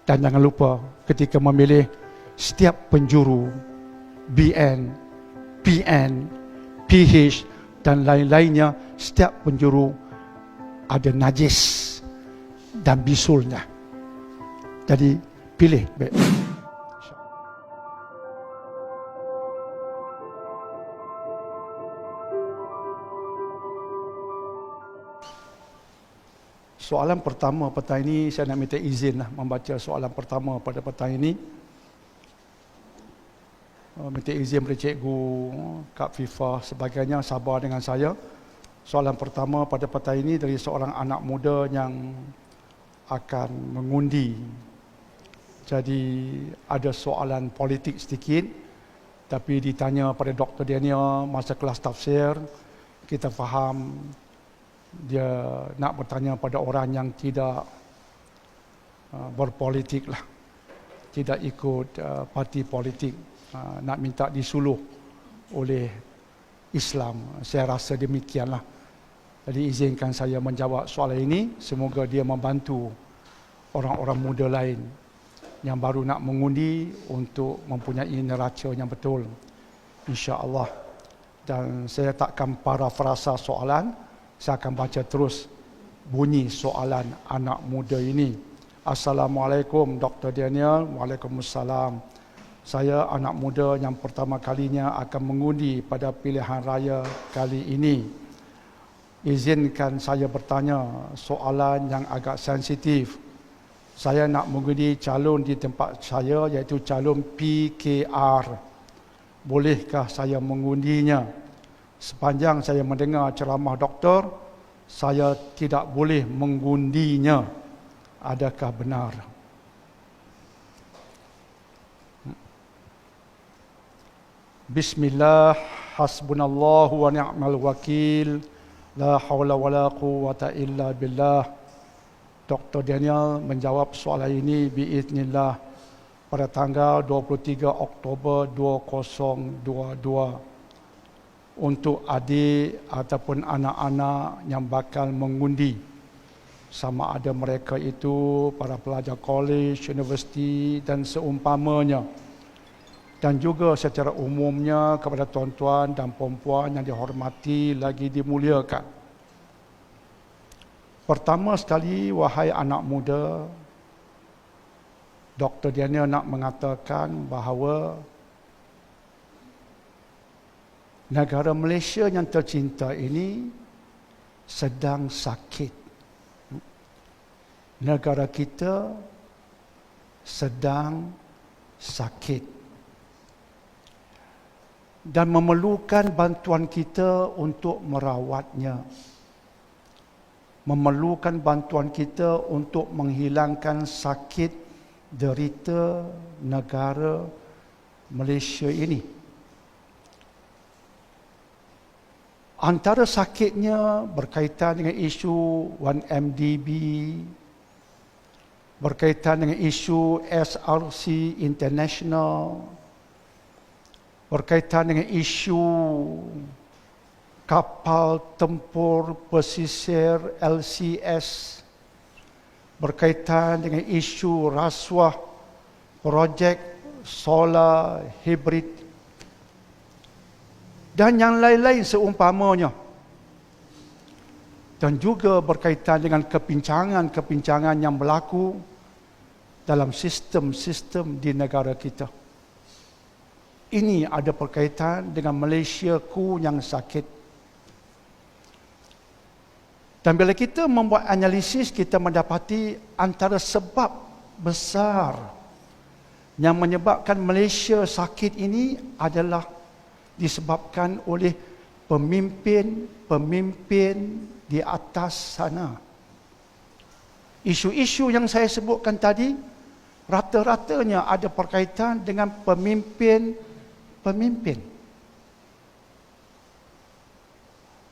Dan jangan lupa ketika memilih setiap penjuru BN, PN, PH dan lain-lainnya, setiap penjuru ada najis dan bisulnya. Jadi pilih baik. Soalan pertama petang ini, saya nak minta izin membaca soalan pertama pada petang ini. Minta izin dari cikgu, Kak Fifah sebagainya, sabar dengan saya. Soalan pertama pada petang ini dari seorang anak muda yang akan mengundi. Jadi ada soalan politik sedikit, tapi ditanya pada Dr. Daniel masa kelas tafsir, kita faham dia nak bertanya pada orang yang tidak berpolitik lah, tidak ikut parti politik, nak minta disuluh oleh Islam. Saya rasa demikianlah. Jadi izinkan saya menjawab soalan ini. Semoga dia membantu orang-orang muda lain yang baru nak mengundi untuk mempunyai neraca yang betul, insya-Allah. Dan saya takkan parafrasa soalan, saya akan baca terus bunyi soalan anak muda ini. Assalamualaikum Dr. Daniel. Waalaikumsalam. Saya anak muda yang pertama kalinya akan mengundi pada pilihan raya kali ini. Izinkan saya bertanya soalan yang agak sensitif. Saya nak mengundi calon di tempat saya, iaitu calon PKR. Bolehkah saya mengundinya? Sepanjang saya mendengar ceramah doktor, saya tidak boleh mengundinya. Adakah benar? Bismillah, hasbunallahu wa ni'mal wakil, la hawla wa la quwwata illa billah. Dr. Daniel menjawab soalan ini biiznillah pada tanggal 23 Oktober 2022. Untuk adik ataupun anak-anak yang bakal mengundi, sama ada mereka itu para pelajar kolej, universiti dan seumpamanya, dan juga secara umumnya kepada tuan-tuan dan puan-puan yang dihormati lagi dimuliakan. Pertama sekali, wahai anak muda, Dr. Daniel nak mengatakan bahawa negara Malaysia yang tercinta ini sedang sakit. Negara kita sedang sakit dan memerlukan bantuan kita untuk merawatnya. Memerlukan bantuan kita untuk menghilangkan sakit derita negara Malaysia ini. Antara sakitnya berkaitan dengan isu 1MDB, berkaitan dengan isu SRC International, berkaitan dengan isu kapal tempur pesisir LCS, berkaitan dengan isu rasuah projek solar hibrid dan yang lain-lain seumpamanya. Dan juga berkaitan dengan kepincangan-kepincangan yang berlaku dalam sistem-sistem di negara kita. Ini ada berkaitan dengan Malaysiaku yang sakit. Dan bila kita membuat analisis, kita mendapati antara sebab besar yang menyebabkan Malaysia sakit ini adalah disebabkan oleh pemimpin-pemimpin di atas sana. Isu-isu yang saya sebutkan tadi, rata-ratanya ada berkaitan dengan pemimpin.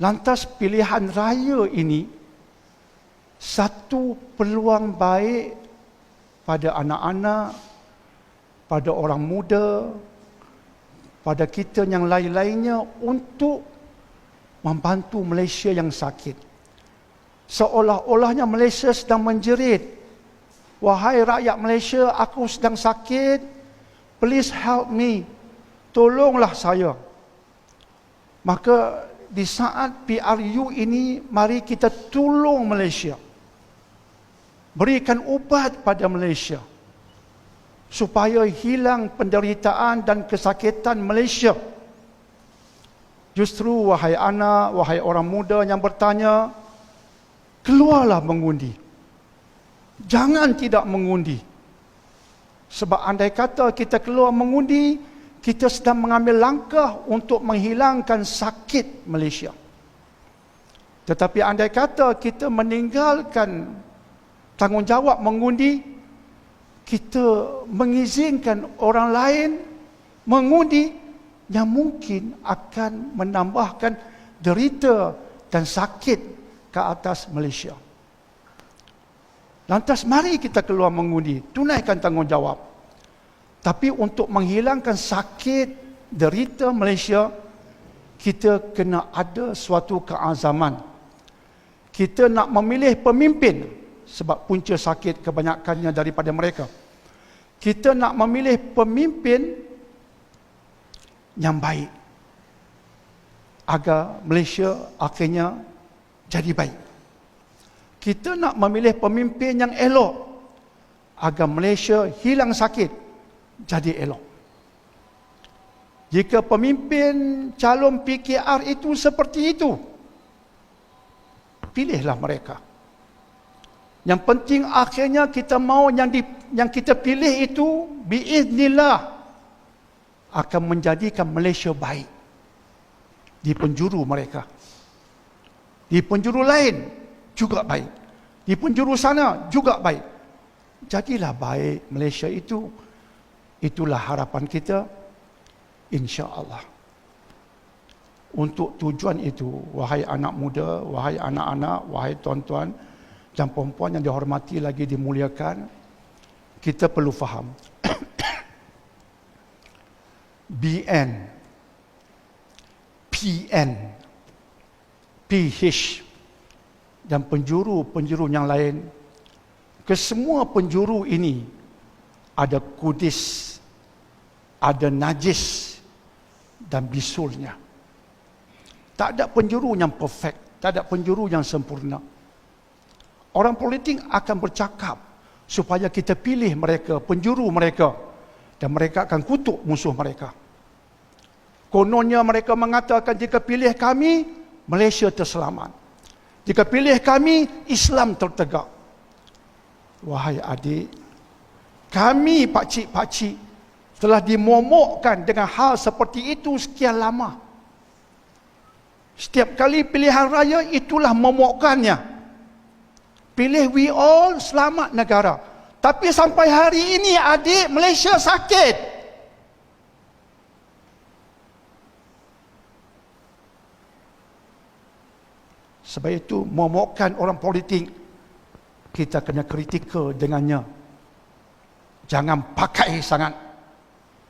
Lantas pilihan raya ini satu peluang baik pada anak-anak, pada orang muda, pada kita yang lain-lainnya untuk membantu Malaysia yang sakit. Seolah-olahnya Malaysia sedang menjerit. wahai rakyat Malaysia, aku sedang sakit, please help me, tolonglah saya. Maka di saat PRU ini, mari kita tolong Malaysia, berikan ubat pada Malaysia supaya hilang penderitaan dan kesakitan Malaysia. Justru wahai anak, wahai orang muda yang bertanya, keluarlah mengundi. Jangan tidak mengundi. Sebab andai kata kita keluar mengundi, kita sedang mengambil langkah untuk menghilangkan sakit Malaysia. Tetapi andai kata kita meninggalkan tanggungjawab mengundi, kita mengizinkan orang lain mengundi, yang mungkin akan menambahkan derita dan sakit ke atas Malaysia. Lantas mari kita keluar mengundi, tunaikan tanggungjawab. Tapi untuk menghilangkan sakit, derita Malaysia, kita kena ada suatu keazaman. Kita nak memilih pemimpin, sebab punca sakit kebanyakannya daripada mereka. Kita nak memilih pemimpin yang baik, agar Malaysia akhirnya jadi baik. Kita nak memilih pemimpin yang elok, agar Malaysia hilang sakit, jadi elok. Jika pemimpin calon PKR itu seperti itu, pilihlah mereka. Yang penting akhirnya kita mau yang kita pilih itu biiznillah akan menjadikan Malaysia baik di penjuru mereka. Di penjuru lain juga baik. Di penjuru sana juga baik. Jadilah baik Malaysia itu. Itulah harapan kita, insya-Allah. Untuk tujuan itu, wahai anak muda, wahai anak-anak, wahai tuan-tuan dan puan-puan yang dihormati lagi dimuliakan, kita perlu faham BN, PN, PH dan penjuru-penjuru yang lain, kesemua penjuru ini ada kudis, ada najis dan bisulnya. Tak ada penjuru yang perfect, tak ada penjuru yang sempurna. Orang politik akan bercakap supaya kita pilih mereka, penjuru mereka, dan mereka akan kutuk musuh mereka. Kononnya mereka mengatakan, jika pilih kami, Malaysia terselamat. Jika pilih kami, Islam tertegak. Wahai adik, kami pakcik-pakcik telah dimomokkan dengan hal seperti itu sekian lama. Setiap kali pilihan raya, itulah momokkannya. Pilih we all, selamat negara. Tapi sampai hari ini adik, Malaysia sakit. Sebab itu momokkan orang politik, kita kena kritikal dengannya. Jangan pakai sangat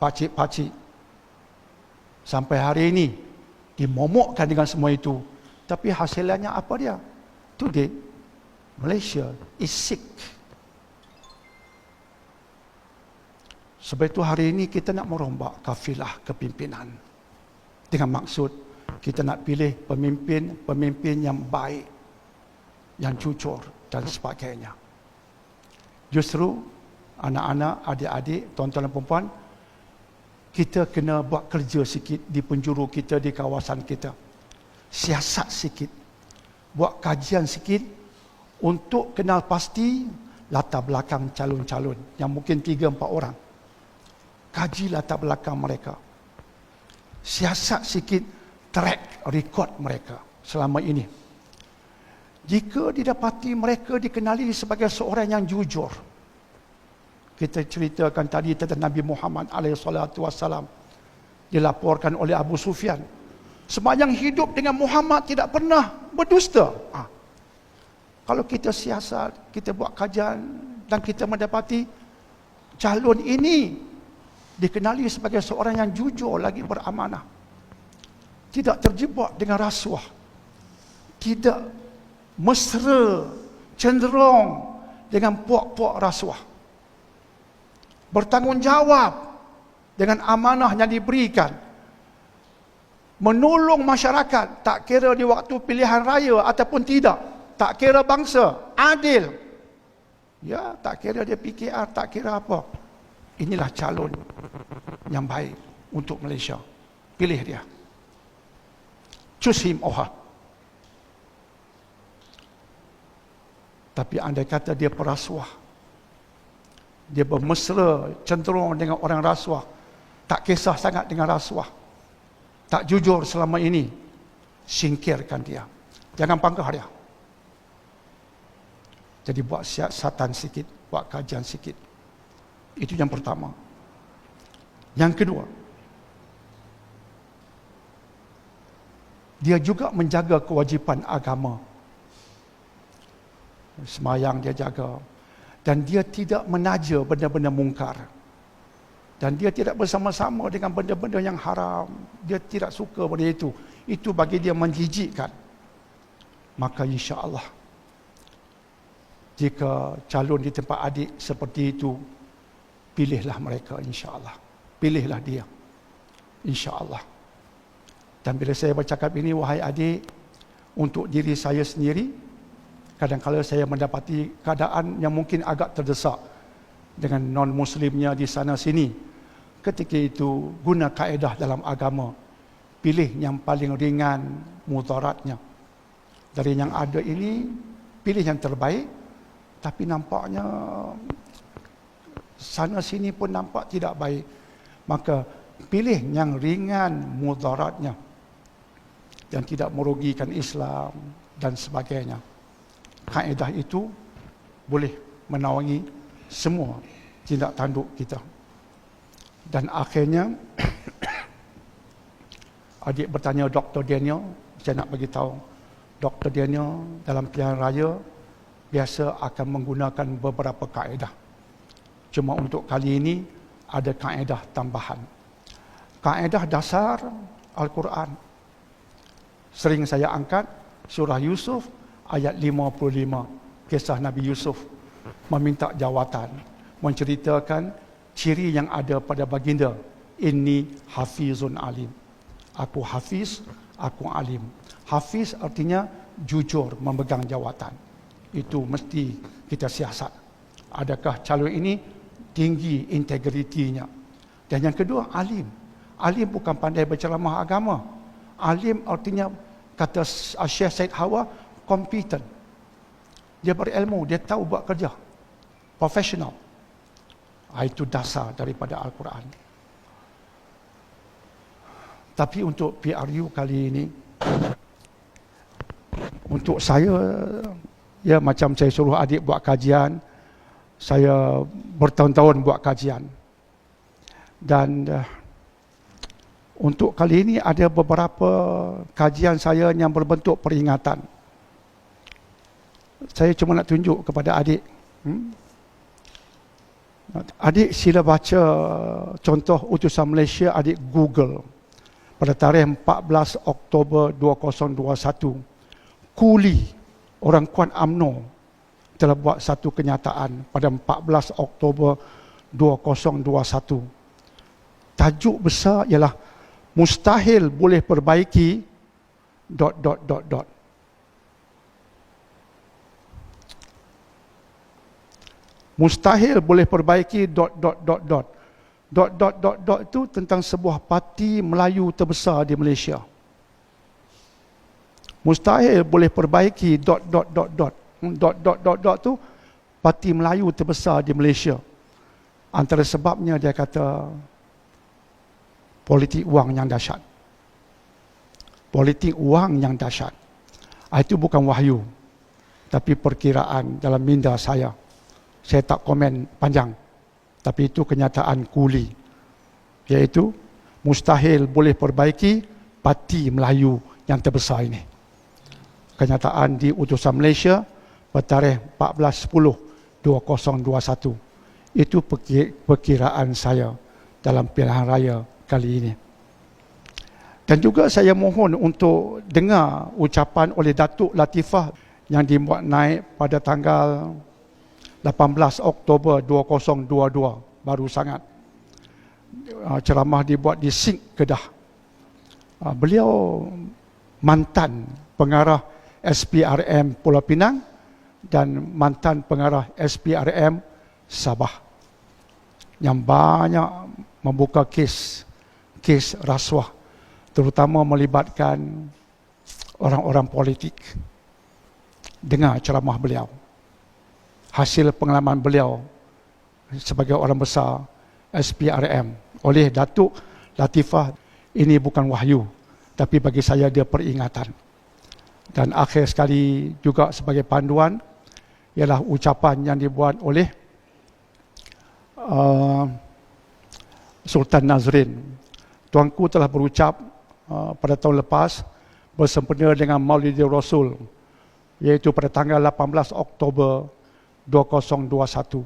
pakcik-pakcik. Sampai hari ini dimomokkan dengan semua itu. Tapi hasilnya apa dia? Today, Malaysia is sick. Sebab itu hari ini kita nak merombak kafilah kepimpinan. Dengan maksud kita nak pilih pemimpin yang baik, yang jujur dan sebagainya. Justru anak-anak, adik-adik, tuan-tuan dan puan-puan, kita kena buat kerja sikit di penjuru kita, di kawasan kita. Siasat sikit. Buat kajian sikit untuk kenal pasti latar belakang calon-calon yang mungkin 3-4 orang. Kaji latar belakang mereka. Siasat sikit track record mereka selama ini. Jika didapati mereka dikenali sebagai seorang yang jujur. Kita ceritakan tadi tentang Nabi Muhammad SAW. Dilaporkan oleh Abu Sufyan. Sepanjang hidup dengan Muhammad tidak pernah berdusta. Kalau kita siasat, kita buat kajian dan kita mendapati calon ini dikenali sebagai seorang yang jujur lagi beramanah. Tidak terjebak dengan rasuah. Tidak mesra, cenderung dengan puak-puak rasuah. Bertanggungjawab dengan amanah yang diberikan. Menolong masyarakat, tak kira di waktu pilihan raya ataupun tidak. Tak kira bangsa, adil. Ya, tak kira dia PKR, tak kira apa. Inilah calon yang baik untuk Malaysia. Pilih dia. Choose him or her. Tapi andai kata dia perasuah, dia bermesra, cenderung dengan orang rasuah, tak kisah sangat dengan rasuah, tak jujur selama ini, singkirkan dia. Jangan panggah dia. Jadi buat siasatan sikit, buat kajian sikit. Itu yang pertama. Yang kedua, dia juga menjaga kewajipan agama. Semayang dia jaga. Dan dia tidak menaja benda-benda mungkar. Dan dia tidak bersama-sama dengan benda-benda yang haram. Dia tidak suka benda itu. Itu bagi dia menjijikkan. Maka insya-Allah, jika calon di tempat adik seperti itu, pilihlah mereka insya-Allah. Pilihlah dia. Insya-Allah. Dan bila saya bercakap ini, wahai adik, untuk diri saya sendiri, kadang-kadang saya mendapati keadaan yang mungkin agak terdesak dengan non-muslimnya di sana sini. Ketika itu, guna kaedah dalam agama. Pilih yang paling ringan mudaratnya. Dari yang ada ini, pilih yang terbaik. Tapi nampaknya sana sini pun nampak tidak baik. Maka pilih yang ringan mudaratnya. Yang tidak merugikan Islam dan sebagainya. Kaedah itu boleh menaungi semua tindak tanduk kita. Dan akhirnya adik bertanya Dr. Daniel, saya nak bagi tahu Dr. Daniel dalam pilihan raya biasa akan menggunakan beberapa kaedah. Cuma untuk kali ini ada kaedah tambahan. Kaedah dasar Al-Quran. Sering saya angkat surah Yusuf ayat 55, kisah Nabi Yusuf meminta jawatan, menceritakan ciri yang ada pada baginda. Inni hafizun alim. Aku hafiz, aku alim. Hafiz artinya jujur memegang jawatan. Itu mesti kita siasat. Adakah calon ini tinggi integritinya? Dan yang kedua, alim. Alim bukan pandai berceramah agama. Alim artinya, kata Syekh Said Hawa, competent. Dia berilmu, dia tahu buat kerja. Profesional. Itu dasar daripada Al-Quran. Tapi untuk PRU kali ini, untuk saya, ya macam saya suruh adik buat kajian, saya bertahun-tahun buat kajian. Dan untuk kali ini ada beberapa kajian saya yang berbentuk peringatan. Saya cuma nak tunjuk kepada adik. Adik sila baca contoh utusan Malaysia, adik Google. Pada tarikh 14 Oktober 2021, Kuli, orang Kuan UMNO, telah buat satu kenyataan pada 14 Oktober 2021. Tajuk besar ialah mustahil boleh perbaiki ... Mustahil boleh perbaiki ... itu tentang sebuah parti Melayu terbesar di Malaysia. Mustahil boleh perbaiki ... tu parti Melayu terbesar di Malaysia. Antara sebabnya dia kata politik wang yang dahsyat. Politik wang yang dahsyat. Itu bukan wahyu, tapi perkiraan dalam minda saya. Saya tak komen panjang, tapi itu kenyataan Kuli, iaitu mustahil boleh perbaiki parti Melayu yang terbesar ini. Kenyataan di utusan Malaysia bertarikh 14/10/2021. Itu perkiraan saya dalam pilihan raya kali ini. Dan juga saya mohon untuk dengar ucapan oleh Datuk Latifah yang dibuat naik pada tanggal 18 Oktober 2022, baru sangat. Ceramah dibuat di SING Kedah. Beliau mantan pengarah SPRM Pulau Pinang dan mantan pengarah SPRM Sabah, yang banyak membuka kes rasuah, terutama melibatkan orang-orang politik. Dengar ceramah beliau. Hasil pengalaman beliau sebagai orang besar SPRM oleh Datuk Latifah, ini bukan wahyu, tapi bagi saya dia peringatan. Dan akhir sekali juga sebagai panduan ialah ucapan yang dibuat oleh Sultan Nazrin. Tuanku telah berucap pada tahun lepas bersempena dengan Maulidil Rasul, iaitu pada tanggal 18 Oktober 2021.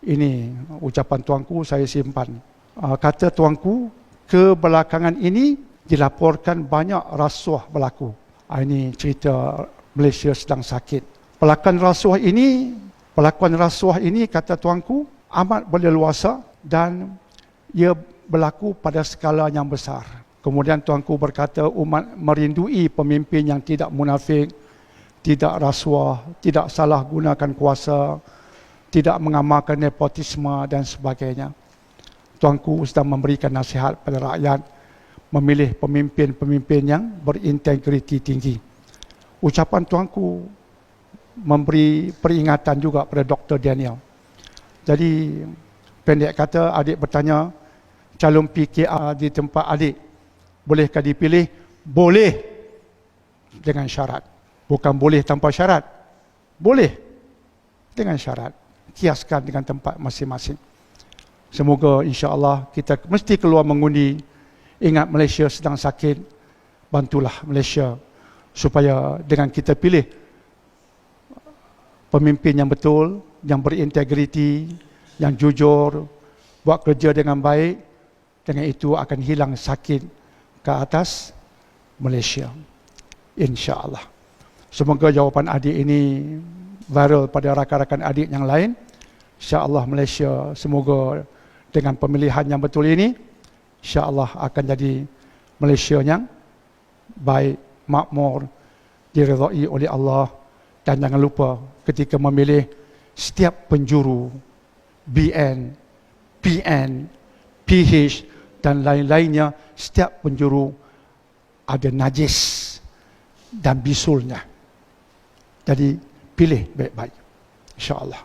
Ini ucapan tuanku, saya simpan. Kata tuanku, kebelakangan ini dilaporkan banyak rasuah berlaku. Ini cerita Malaysia sedang sakit. Pelakuan rasuah ini, kata tuanku, amat berleluasa dan ia berlaku pada skala yang besar. Kemudian tuanku berkata, umat merindui pemimpin yang tidak munafik, tidak rasuah, tidak salah gunakan kuasa, tidak mengamalkan nepotisme dan sebagainya. Tuanku sedang memberikan nasihat pada rakyat memilih pemimpin-pemimpin yang berintegriti tinggi. Ucapan tuanku memberi peringatan juga pada Dr. Daniel. Jadi pendek kata, adik bertanya, calon PKR di tempat adik bolehkah dipilih? Boleh, dengan syarat. Bukan boleh tanpa syarat. Boleh dengan syarat. Kiaskan dengan tempat masing-masing. Semoga insya-Allah kita mesti keluar mengundi. Ingat Malaysia sedang sakit. Bantulah Malaysia supaya dengan kita pilih pemimpin yang betul, yang berintegriti, yang jujur, buat kerja dengan baik, dengan itu akan hilang sakit ke atas Malaysia. Insya-Allah. Semoga jawapan adik ini viral pada rakan-rakan adik yang lain. Insya-Allah Malaysia semoga dengan pemilihan yang betul ini, insya-Allah akan jadi Malaysia yang baik, makmur, diridai oleh Allah. Dan jangan lupa ketika memilih setiap penjuru BN, PN, PH dan lain-lainnya, setiap penjuru ada najis dan bisulnya. Jadi pilih baik-baik, insya-Allah.